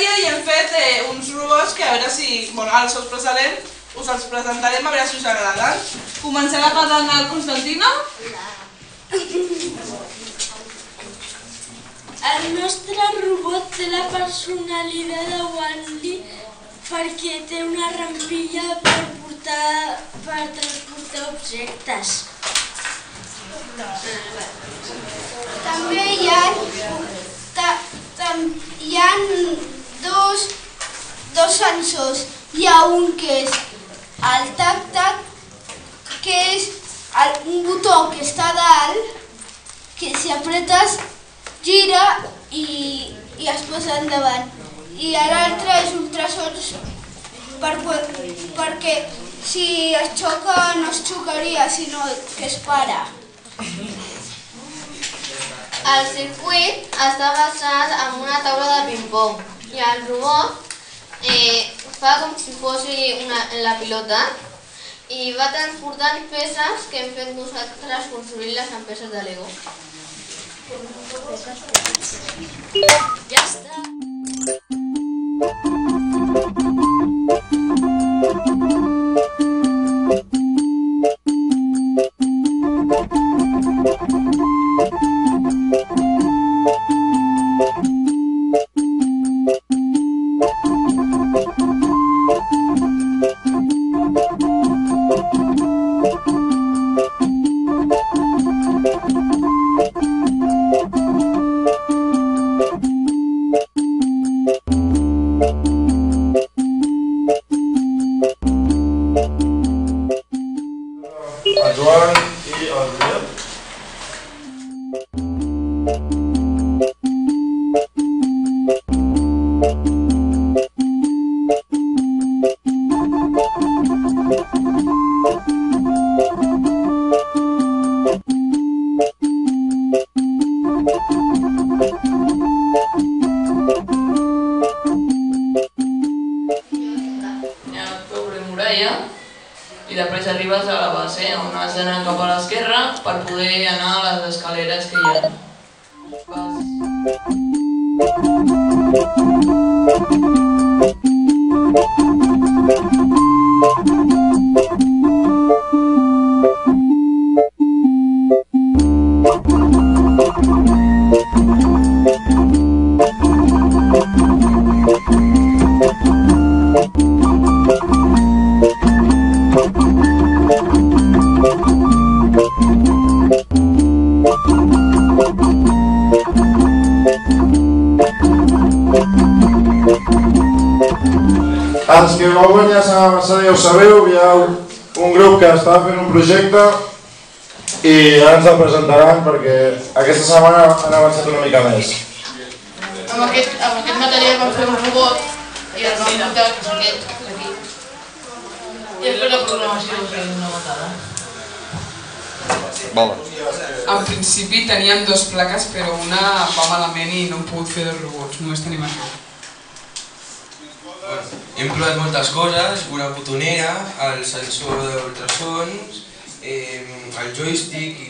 dia i hem fet uns robots que a veure si, bueno, ara us els presentarem, a veure si us agraden. Comencem parlant del Constantino. El nostre robot té la personalitat de Wall-E perquè té una rampilla per transportar objectes. També hi ha dos sensors. Hi ha un que és el tac-tac, que és un botó que està a dalt, que si apretes gira i es posa endavant. I l'altre és ultrasons perquè si es xoca no es xocaria, sinó que es para. El circuit està basat en una taula de ping-pong i el robot fa com si fos la pilota i va transportant peces que hem fet nosaltres construint-les amb peces de Lego. Ja està. El Joan i el Julià. I després arribes a la base, on has d'anar cap a l'esquerra per poder anar a les escaleres que hi ha. Els que vau guanyar a Sant Marçal ja ho sabeu, hi ha un grup que està fent un projecte i ara ens el presentaran perquè aquesta setmana han avançat una mica més. Amb aquest material vam fer un robot i el vam muntar aquest d'aquí. I després la programació ho feia una matada. En principi teníem dues plaques, però una va malament i no hem pogut fer els robots, només tenim això. Hem provat moltes coses, una botonera, el sensor d'ultrasons, el joystick i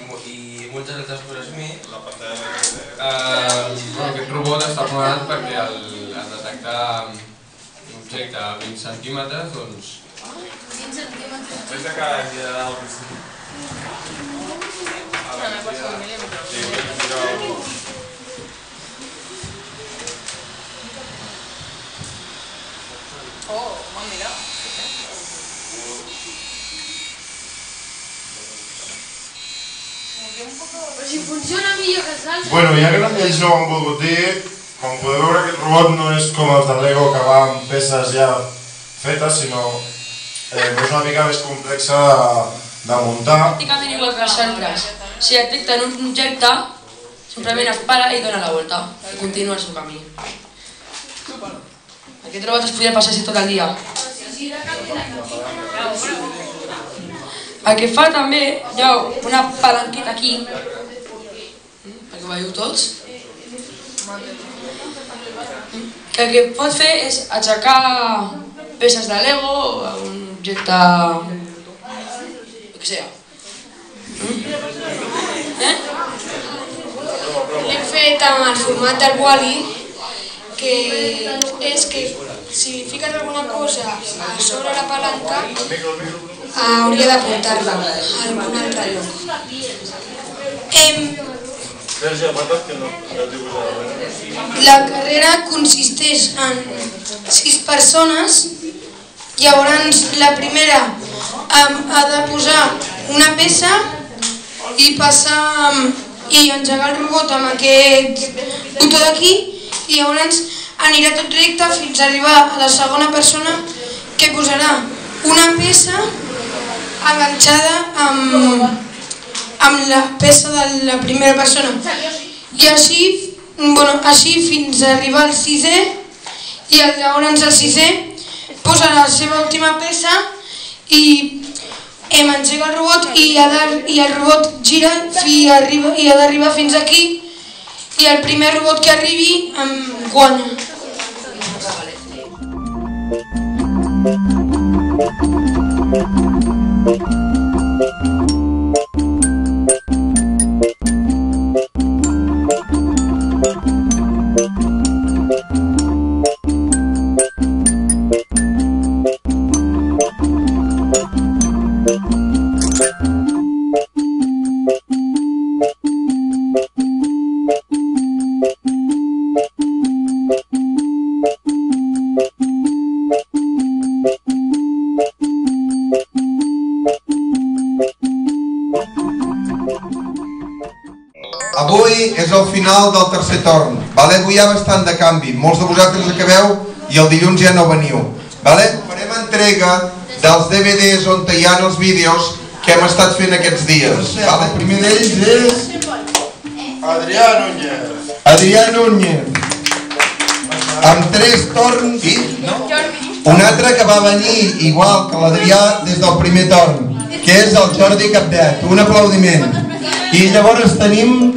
moltes altres coses més. Aquest robot està programat perquè al detectar un objecte a 20 centímetres, doncs... 20 centímetres? Després de cada dia de dalt. Oh, mira. Però si funciona millor que els altres... Bueno, ja que ells no ho han volgut dir, com podeu veure aquest robot no és com els de Lego que va amb peces ja fetes, sinó és una mica més complexa de muntar. Pràcticament igual que els altres. Si detecten un objecte, simplement es para i dona la volta i continua el seu camí. Aquest robot es podia passar així tot el dia. El que fa també, hi ha una palanqueta aquí, perquè ho veieu tots. El que pot fer és aixecar peces de Lego, un objecte... el que sigui. L'hem fet amb el format del Wall-E, que és que si fiques alguna cosa a sobre la palanca hauria d'apuntar-la a algun altre lloc. La carrera consisteix en 6 persones. Llavors la primera ha de posar una peça i passar i engegar el robot amb aquest botó d'aquí, i llavors anirà tot recte fins a arribar a la segona persona, que posarà una peça enganxada amb la peça de la primera persona, i així fins a arribar al 6è, i llavors el 6è posa la seva última peça i engega el robot, i el robot gira i ha d'arribar fins aquí, i el primer robot que arribi guanya. Avui és el final del tercer torn. Avui hi ha bastant de canvi. Molts de vosaltres acabeu i el dilluns ja no veniu. Farem entrega dels DVDs on hi ha els vídeos que hem estat fent aquests dies. El primer d'ells és Adrià Núñez. Adrià Núñez. Amb 3 torns i un altre que va venir igual que l'Adrià des del primer torn, que és el Jordi Capdet. Un aplaudiment. I llavors tenim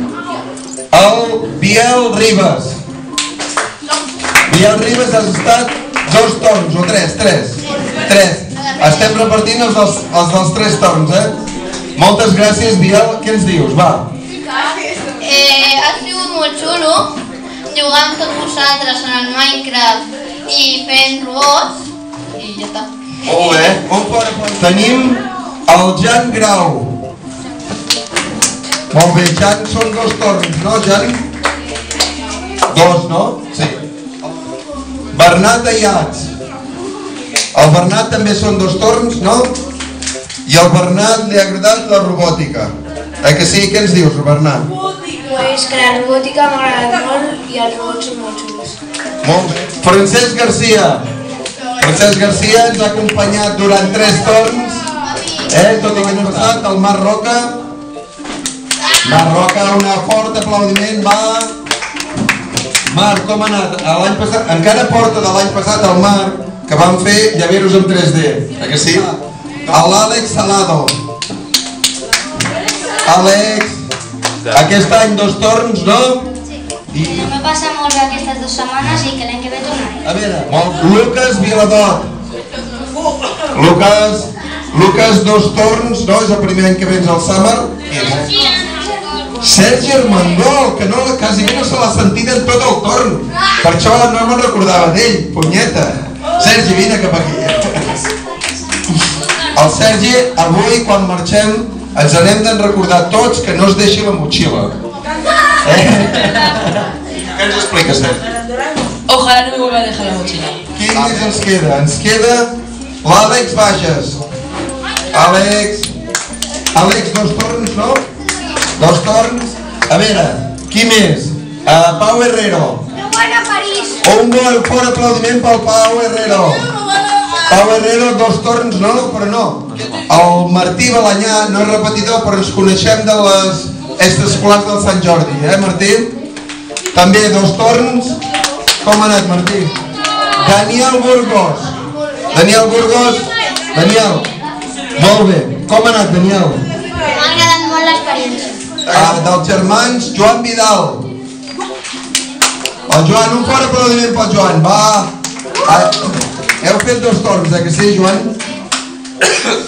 el Biel Ribas. Biel Ribas has estat 2 torns, o 3. 3. Estem repartint els dels 3 torns, Moltes gràcies, Biel. Què ens dius? Va. Ha sigut molt xulo jugar amb tots vosaltres en el Minecraft i fent robots, i ja està. Molt bé. Tenim el Jan Grau. Molt bé, Jan, són 2 torns, no, Jan? 2, no? Sí. Bernat Ayats. El Bernat també són 2 torns, no? I al Bernat li ha agradat la robòtica. Que sí? Què ens dius, Bernat? Pues que la robòtica m'ha agradat molt i els robots són molt xulos. Molt bé. Francesc Garcia. Francesc Garcia ens ha acompanyat durant 3 torns. Tot l'any passat, el Marc Roca. Marc Roca, un fort aplaudiment, va. Marc, com ha anat? L'any passat, encara porta de l'any passat el Marc, que vam fer llaveros en 3D, que sí? L'Àlex Salado. Àlex, aquest any 2 torns, no? Sí, m'he passat molt bé aquestes 2 setmanes i que l'any que ve tornaré. A veure, Lucas Viladot. Lucas, 2 torns, no? És el primer any que vens al Summer. Sergi Armengol, que quasi no se l'ha sentit en tot el torn. Per això no me'n recordava d'ell, punyeta. Sergi, vine cap aquí. El Sergi, avui, quan marxem, ens n'hem de recordar tots que no es deixi la motxilla. Què ens explica, Sergi? Ojalá no me vuelva a dejar la mochila. Qui més ens queda? Ens queda l'Àlex Bages. Àlex, 2 torns, no? 2 torns. A veure, qui més? Pau Herrero. Un fort aplaudiment pel Pau Herrero. Pau Herrero, 2 torns, no? Però no. El Martí Balanyà no és repetidor, però ens coneixem de les extraescolars del Sant Jordi, Martí? També 2 torns. Com ha anat, Martí? Daniel Burgos. Daniel. Molt bé. Com ha anat, Daniel? M'ha agradat molt l'experiència. Dels germans Joan Vidal. El Joan, un fort aplaudiment pel Joan. Va. Heu fet 2 torns, que sí, Joan?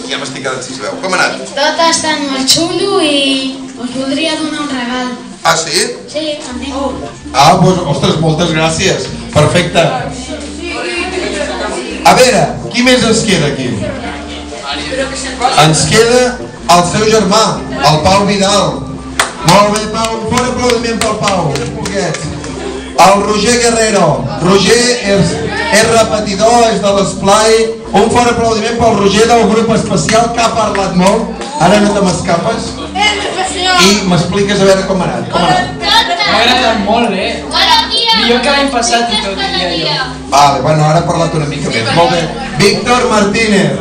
Ja m'estic quedant sense veu. Com ha anat? Tot ha estat molt xulo i us voldria donar un regal. Ah, sí? Sí, en tinc un. Doncs, ostres, moltes gràcies. Perfecte. A veure, qui més ens queda aquí? Ens queda el seu germà, el Pau Vidal. Molt bé, Pau, un fort aplaudiment pel Pau. El Roger Guerrero. Roger és repetidor, és de l'esplai. Un fort aplaudiment pel Roger del grup especial que ha parlat molt. Ara no te m'escapes. I m'expliques a veure com ha anat. M'ha agradat molt, millor que l'any passat i tot, diria jo. Vale, bueno, ara ha parlat una mica més. Molt bé. Víctor Martínez.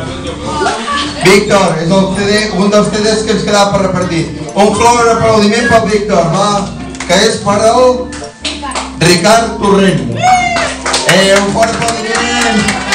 Víctor, és un dels CDs que ens quedava per repartir. Un fort aplaudiment pel Víctor, va, que és per al Ricard Torrent. Un fort aplaudiment.